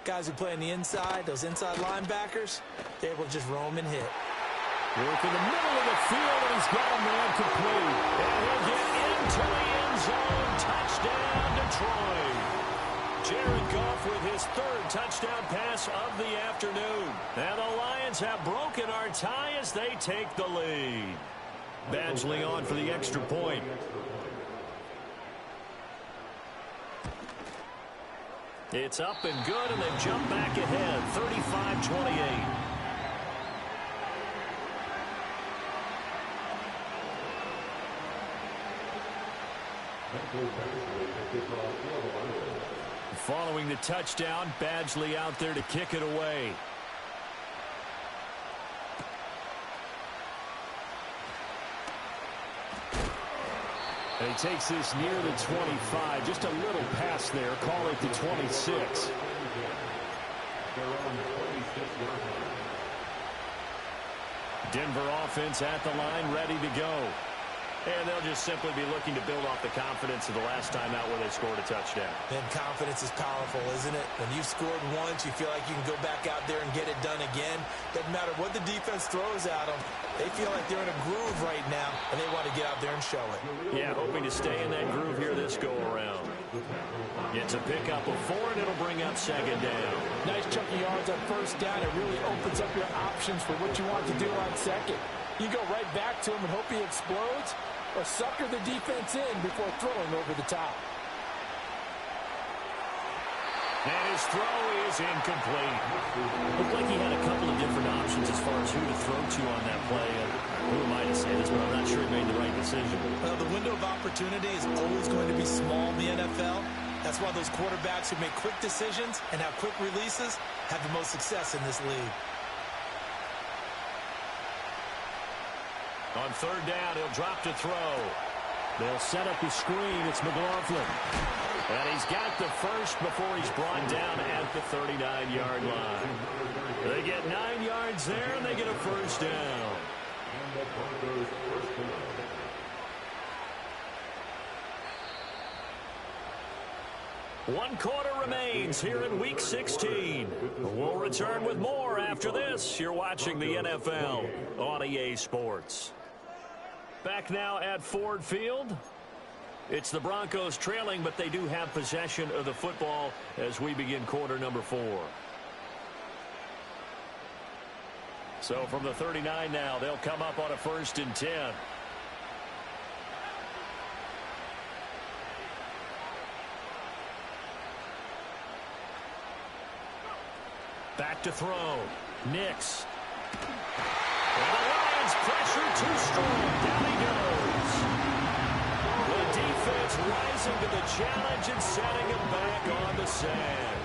guys who play on the inside, those inside linebackers, they're able to just roam and hit. Work in the middle of the field, and he's got a man complete. And he'll get into the end zone. Touchdown, Detroit. Jared Goff with his third touchdown pass of the afternoon. And the Lions have broken our tie as they take the lead. Badgley on for the extra point. It's up and good, and they've jumped back ahead, 35-28. Following the touchdown, Badgley out there to kick it away. And he takes this near the 25. Just a little pass there. Call it the 26. Denver offense at the line, ready to go. And they'll just simply be looking to build off the confidence of the last time out where they scored a touchdown. And confidence is powerful, isn't it? When you've scored once, you feel like you can go back out there and get it done again. Doesn't matter what the defense throws at them. They feel like they're in a groove right now, and they want to get out there and show it. Yeah, hoping to stay in that groove here this go-around. Gets a pick up of 4, and it'll bring up second down. Nice chunky yards on first down. It really opens up your options for what you want to do on second. You go right back to him and hope he explodes, or sucker the defense in before throwing over the top. And his throw is incomplete. Looked like he had a couple of different options as far as who to throw to on that play. And who am I to say this, but I'm not sure he made the right decision. Well, the window of opportunity is always going to be small in the NFL. That's why those quarterbacks who make quick decisions and have quick releases have the most success in this league. On third down, he'll drop to throw. They'll set up the screen. It's McLaughlin. And he's got the first before he's brought down at the 39-yard line. They get 9 yards there, and they get a first down. One quarter remains here in Week 16. We'll return with more after this. You're watching the NFL on EA Sports. Back now at Ford Field. It's the Broncos trailing, but they do have possession of the football as we begin quarter number 4. So from the 39 now, they'll come up on a 1st and 10. Back to throw. Nix. And the Lions pressure too strong. Down he goes. The defense rising to the challenge and setting him back on the sand.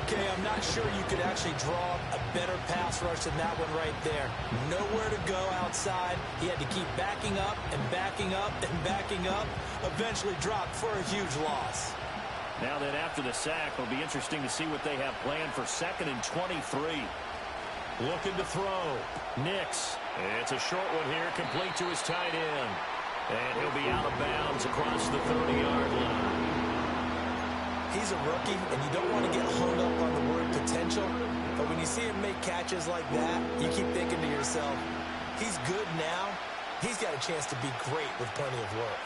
Okay, I'm not sure you could actually draw a better pass rush than that one right there. Nowhere to go outside. He had to keep backing up and backing up and backing up. Eventually dropped for a huge loss. Now then, after the sack, it'll be interesting to see what they have planned for 2nd and 23. Looking to throw. Nix. It's a short one here, complete to his tight end. And he'll be out of bounds across the 30-yard line. He's a rookie, and you don't want to get hung up on the word potential. But when you see him make catches like that, you keep thinking to yourself, he's good now. He's got a chance to be great with plenty of work.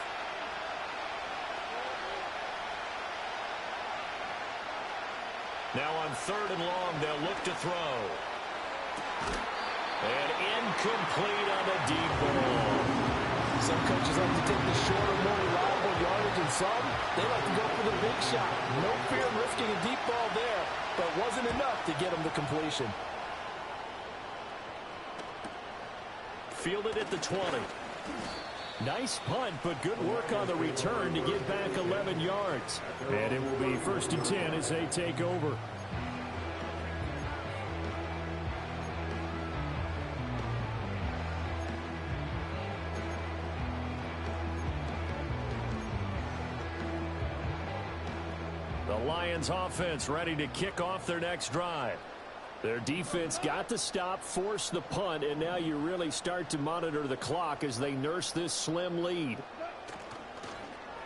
Now on 3rd and long, they'll look to throw. And incomplete on the deep ball. Some coaches like to take the shorter, more reliable yardage, and some, they like to go for the big shot. No fear of risking a deep ball there, but wasn't enough to get him the completion. fielded at the 20. Nice punt, but good work on the return to get back 11 yards. And it will be 1st and 10 as they take over. The Lions offense ready to kick off their next drive. Their defense got the stop, forced the punt, and now you really start to monitor the clock as they nurse this slim lead.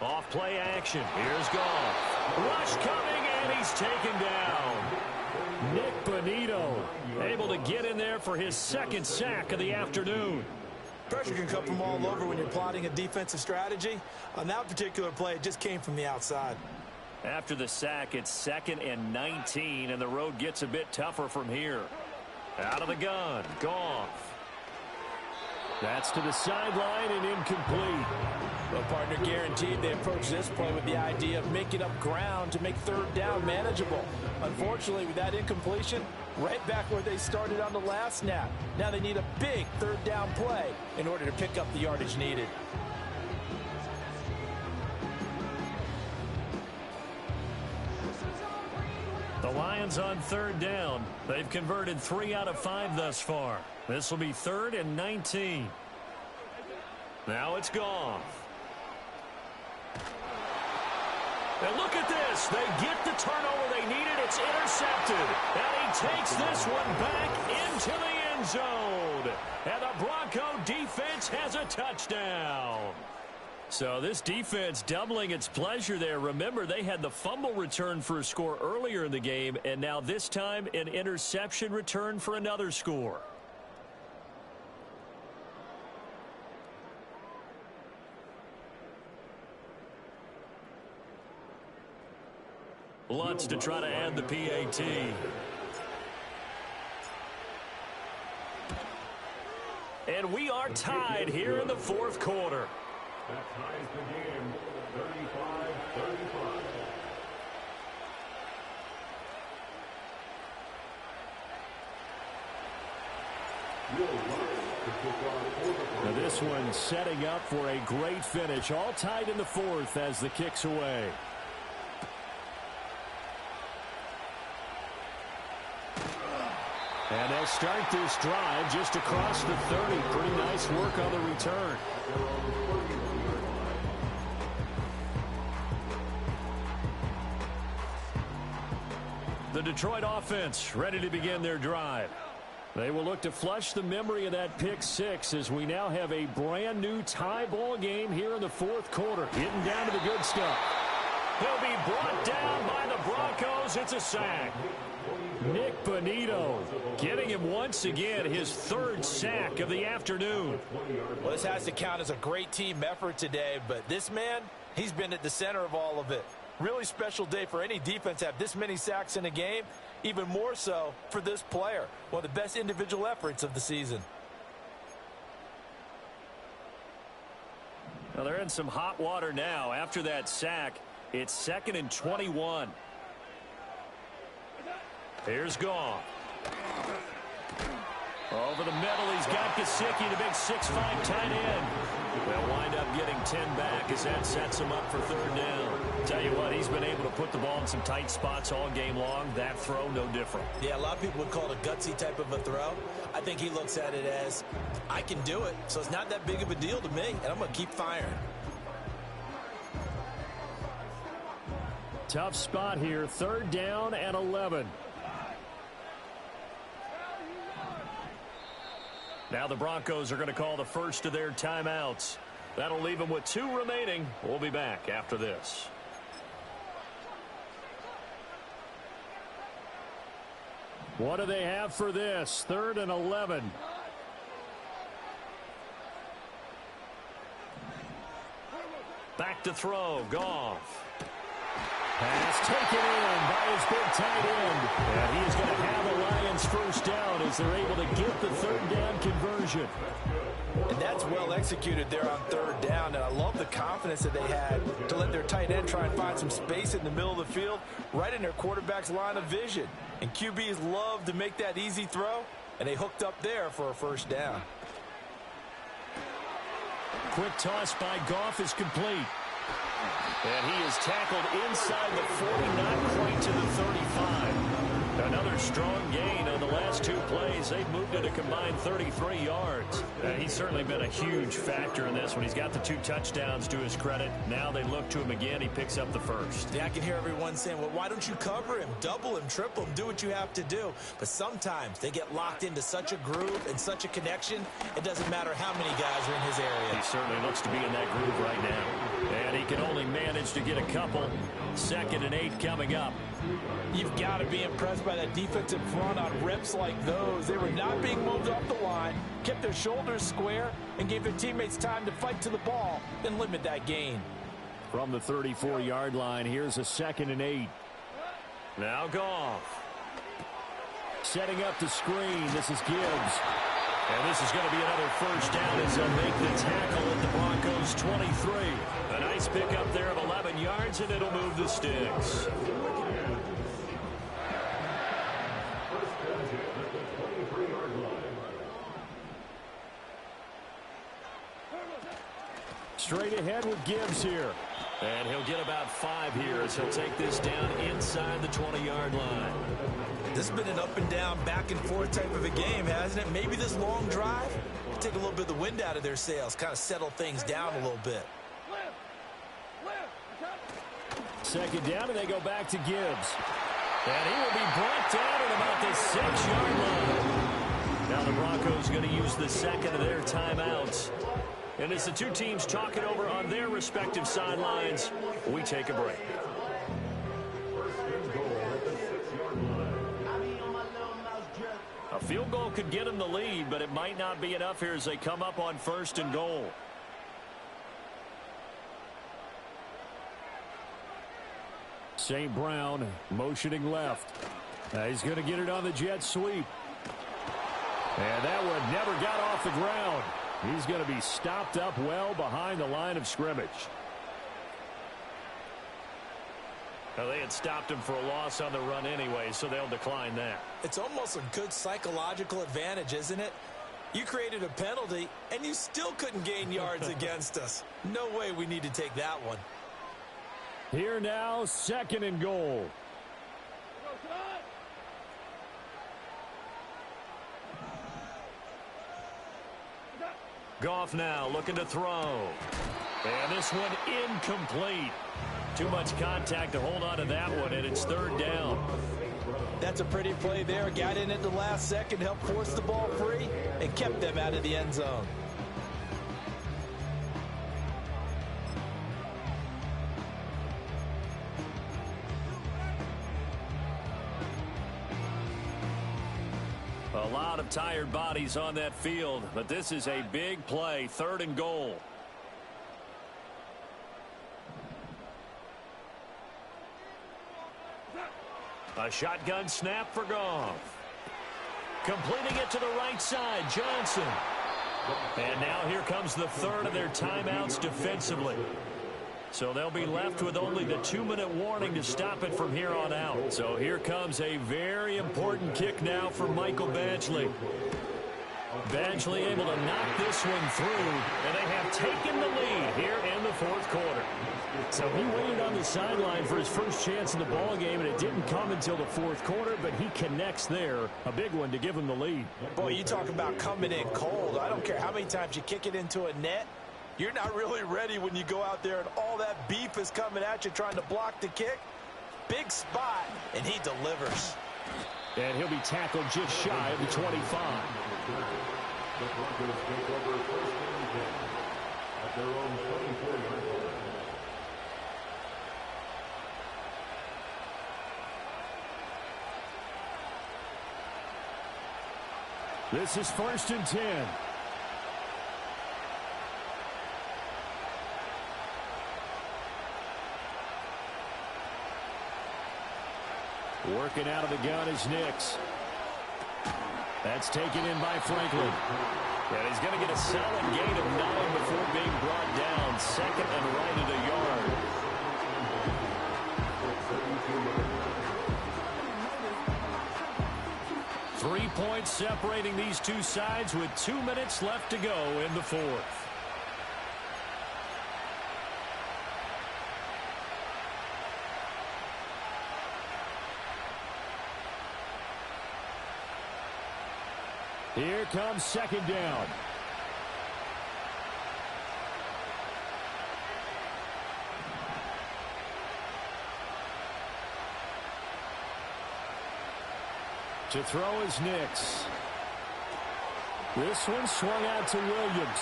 Off play action. Here's Goff. Rush coming, and he's taken down. Nick Bonito able to get in there for his 2nd sack of the afternoon. Pressure can come from all over when you're plotting a defensive strategy. On that particular play, it just came from the outside. After the sack, it's 2nd and 19, and the road gets a bit tougher from here. Out of the gun, Goff. That's to the sideline and incomplete. Well, partner, guaranteed they approach this play with the idea of making up ground to make 3rd down manageable. Unfortunately, with that incompletion, right back where they started on the last snap. Now they need a big 3rd down play in order to pick up the yardage needed. The Lions on 3rd down. They've converted 3 out of 5 thus far. This will be 3rd and 19. Now it's Goff. And look at this. They get the turnover they needed. It's intercepted. And he takes this one back into the end zone. And the Bronco defense has a touchdown. So this defense doubling its pleasure there. Remember, they had the fumble return for a score earlier in the game, and now this time an interception return for another score. Lutz to try to add the PAT. And we are tied here in the 4th quarter. That ties the game, 35-35. Now this one setting up for a great finish. All tied in the 4th as the kick's away. And they'll start this drive just across the 30. Pretty nice work on the return. The Detroit offense ready to begin their drive. They will look to flush the memory of that pick 6 as we now have a brand new tie ball game here in the 4th quarter. Getting down to the good stuff. He'll be brought down by the Broncos. It's a sack. Nick Bonito getting him once again his 3rd sack of the afternoon. Well, this has to count as a great team effort today, but this man, he's been at the center of all of it. Really special day for any defense to have this many sacks in a game. Even more so for this player. One of the best individual efforts of the season. Well, they're in some hot water now. After that sack, it's 2nd and 21. Here's Goff. Over the middle, he's got Gesicki, the big 6'5" tight end. They'll wind up getting 10 back as that sets him up for 3rd down. Tell you what, he's been able to put the ball in some tight spots all game long. That throw, no different. Yeah, a lot of people would call it a gutsy type of a throw. I think he looks at it as, I can do it, so it's not that big of a deal to me, and I'm going to keep firing. Tough spot here, 3rd down and 11. Now the Broncos are going to call the first of their timeouts. That'll leave them with 2 remaining. We'll be back after this. What do they have for this? 3rd and 11. Back to throw. Goff. Pass taken in by his big tight end. And he is going to have the Lions 1st down as they're able to get the 3rd down conversion. And that's well executed there on 3rd down. And I love the confidence that they had to let their tight end try and find some space in the middle of the field, right in their quarterback's line of vision. And QBs love to make that easy throw, and they hooked up there for a 1st down. quick toss by Goff is complete. And he is tackled inside the 40, not quite to the 35. Another strong gain on the last two plays. They've moved it a combined 33 yards. He's certainly been a huge factor in this one. He's got the 2 touchdowns to his credit. Now they look to him again. He picks up the first. Yeah, I can hear everyone saying, well, why don't you cover him, double him, triple him, do what you have to do. But sometimes they get locked into such a groove and such a connection, it doesn't matter how many guys are in his area. He certainly looks to be in that groove right now. And he can only manage to get a couple. 2nd and 8 coming up. You've got to be impressed by that defensive front on reps like those. They were not being moved off the line, kept their shoulders square, and gave their teammates time to fight to the ball and limit that gain. From the 34-yard line, here's a 2nd and 8. Now Goff. Setting up the screen. This is Gibbs. And this is going to be another first down as they'll make the tackle at the Broncos' 23. A nice pickup there of 11 yards, and it'll move the sticks. Straight ahead with Gibbs here. And he'll get about 5 here as he'll take this down inside the 20-yard line. This has been an up and down, back and forth type of a game, hasn't it? Maybe this long drive will take a little bit of the wind out of their sails, kind of settle things down a little bit. 2nd down, and they go back to Gibbs. And he will be brought down at about the 6-yard line. Now the Broncos going to use the 2nd of their timeouts. And as the two teams talk it over on their respective sidelines, we take a break. A field goal could get them the lead, but it might not be enough here as they come up on 1st and goal. St. Brown motioning left. He's going to get it on the jet sweep. And that one never got off the ground. He's going to be stopped up well behind the line of scrimmage. Now, they had stopped him for a loss on the run anyway, so they'll decline that. It's almost a good psychological advantage, isn't it? You created a penalty, and you still couldn't gain yards against us. No way we need to take that one. Here now, 2nd and goal. Goff now looking to throw. And this one incomplete. Too much contact to hold on to that one, and it's 3rd down. That's a pretty play there. Got in at the last second, helped force the ball free, and kept them out of the end zone. A lot of tired bodies on that field, but this is a big play. 3rd and goal. A shotgun snap for Goff. Completing it to the right side, Johnson. And now here comes the 3rd of their timeouts defensively. So they'll be left with only the 2-minute warning to stop it from here on out. So here comes a very important kick now for Michael Badgley. Badgley able to knock this one through, and they have taken the lead here in the 4th quarter. So he waited on the sideline for his first chance in the ball game, and it didn't come until the 4th quarter, but he connects there. A big one to give him the lead. Boy, you talk about coming in cold. I don't care how many times you kick it into a net. You're not really ready when you go out there and all that beef is coming at you trying to block the kick. Big spot, and he delivers. And he'll be tackled just shy of the 25. The Broncos take over 1st and 10 at their own 24-yard line. This is 1st and 10. Working out of the gun is Nix. That's taken in by Franklin. And he's going to get a solid gain of 9 before being brought down. 2nd and right at a yard. Three points separating these two sides with 2 minutes left to go in the 4th. Here comes second down. To throw is Nix. This one swung out to Williams.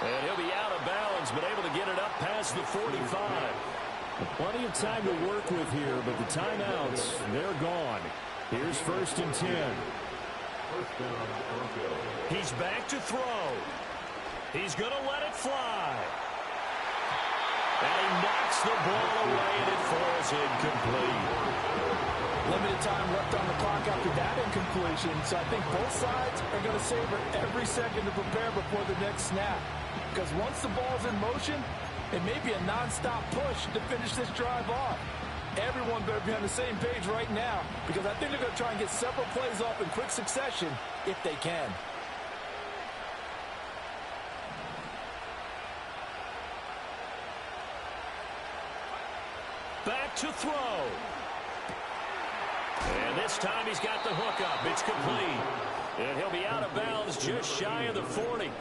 And he'll be out of bounds, but able to get it up past the 45. Plenty of time to work with here, but the timeouts, they're gone. Here's 1st and 10. He's back to throw. He's going to let it fly. And he knocks the ball away, and it falls incomplete. Limited time left on the clock after that incompletion, so I think both sides are going to savor every second to prepare before the next snap. Because once the ball's in motion, it may be a nonstop push to finish this drive off. Everyone better be on the same page right now, because I think they're going to try and get several plays off in quick succession if they can. Back to throw. And this time he's got the hook up. It's complete. And he'll be out of bounds just shy of the 40.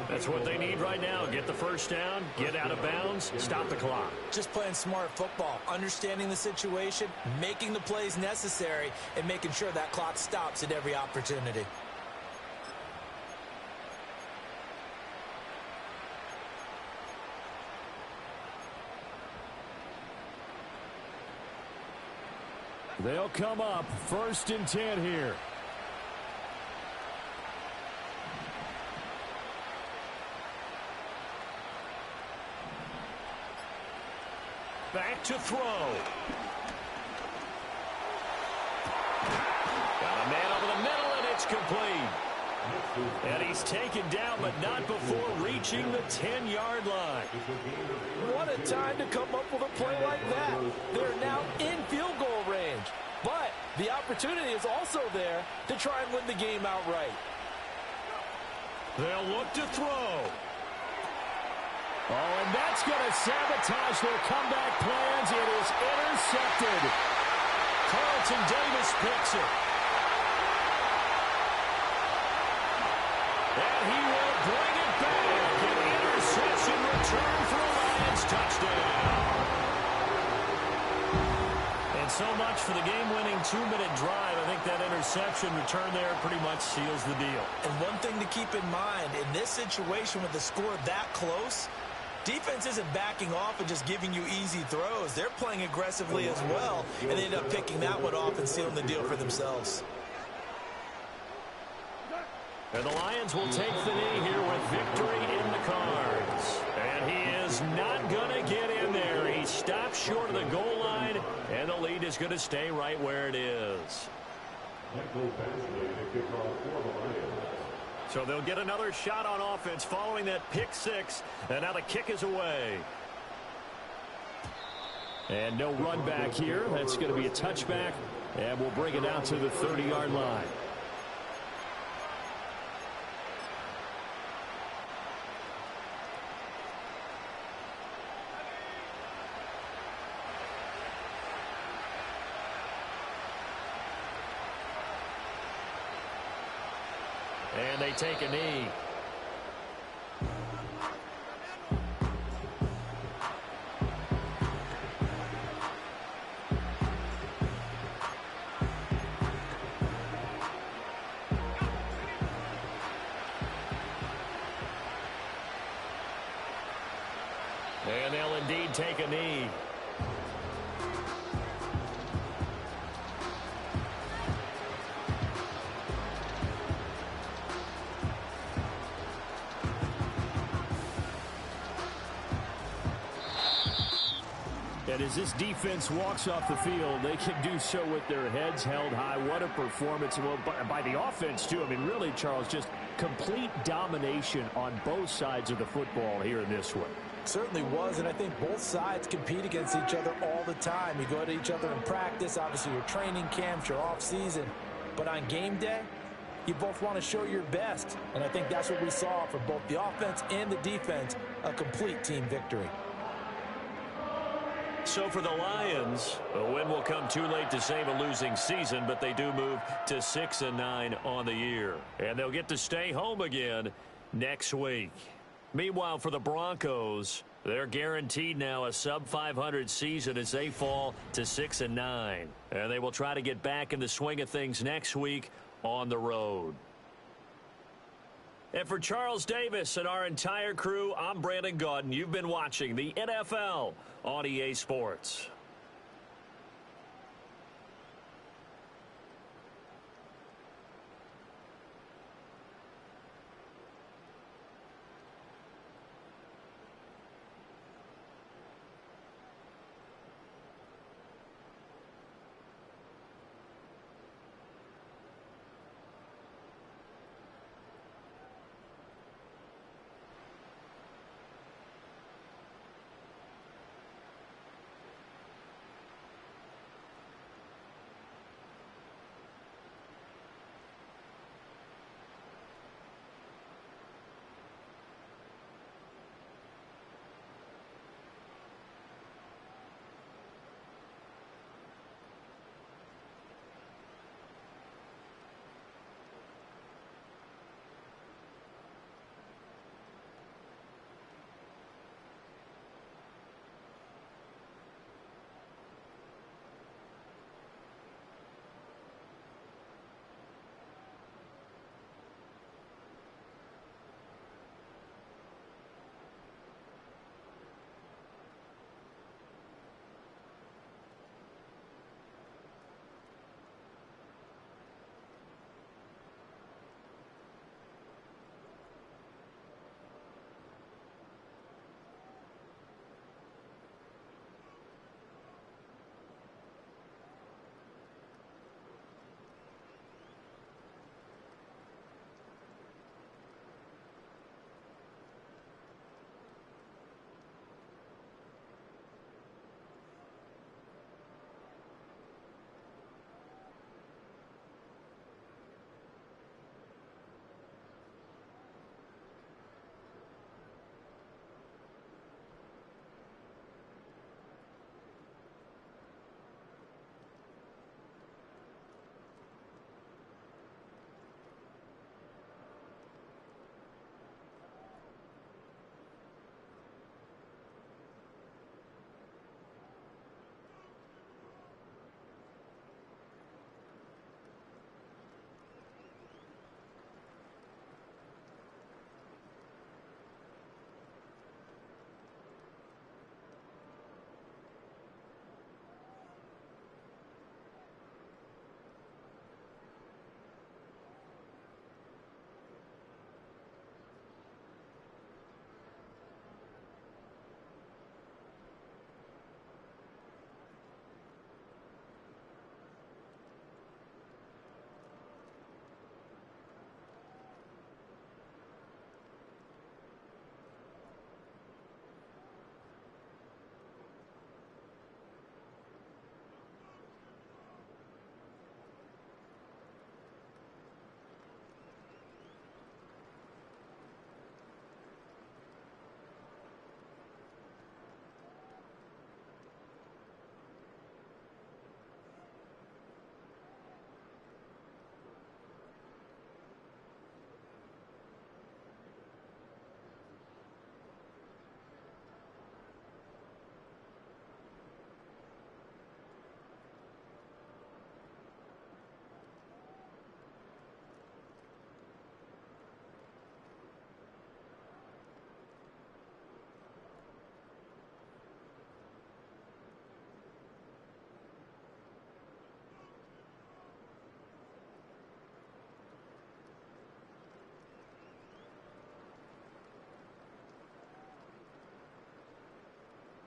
That's what they need right now. Get the first down, get out of bounds, stop the clock. Just playing smart football, understanding the situation, making the plays necessary, and making sure that clock stops at every opportunity. They'll come up 1st and 10 here. Back to throw. Got a man over the middle, and it's complete. And he's taken down, but not before reaching the 10-yard line. What a time to come up with a play like that. They're now in field goal range. But the opportunity is also there to try and win the game outright. They'll look to throw. Oh, and that's going to sabotage their comeback plans. It is intercepted. Carlton Davis picks it. And he will bring it back. An interception return for a Lions touchdown. And so much for the game-winning 2-minute drive. I think that interception return there pretty much seals the deal. And one thing to keep in mind, in this situation with the score that close, defense isn't backing off and just giving you easy throws. They're playing aggressively as well, and they end up picking that one off and sealing the deal for themselves. And the Lions will take the knee here with victory in the cards. And he is not going to get in there. He stops short of the goal line, and the lead is going to stay right where it is. So they'll get another shot on offense following that pick six. And now the kick is away. And no run back here. That's going to be a touchback. And we'll bring it out to the 30-yard line. And they take a knee. And they'll indeed take a knee. And as this defense walks off the field, they can do so with their heads held high. What a performance. Well, by the offense, too. I mean, really, Charles, just complete domination on both sides of the football here in this one. Certainly was, and I think both sides compete against each other all the time. You go at each other in practice, obviously your training camps, your off-season. But on game day, you both want to show your best. And I think that's what we saw for both the offense and the defense, a complete team victory. So for the Lions, a win will come too late to save a losing season, but they do move to 6-9 on the year. And they'll get to stay home again next week. Meanwhile, for the Broncos, they're guaranteed now a sub-500 season as they fall to 6-9. And they will try to get back in the swing of things next week on the road. And for Charles Davis and our entire crew, I'm Brandon Gaudin. You've been watching the NFL on EA Sports.